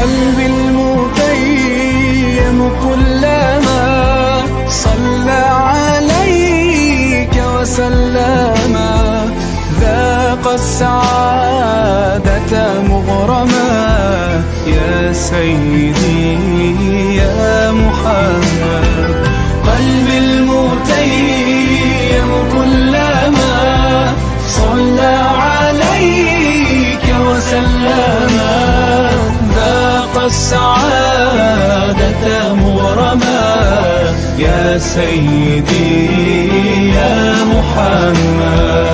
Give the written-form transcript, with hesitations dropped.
قلبي المتيم كلما صلى عليك وسلم ذاق السعادة مغرما يا سيدي يا محمد. قلبي المتيم كلما صلى عليك وسلم ذاق السعادة مغرما يا سيدي يا محمد.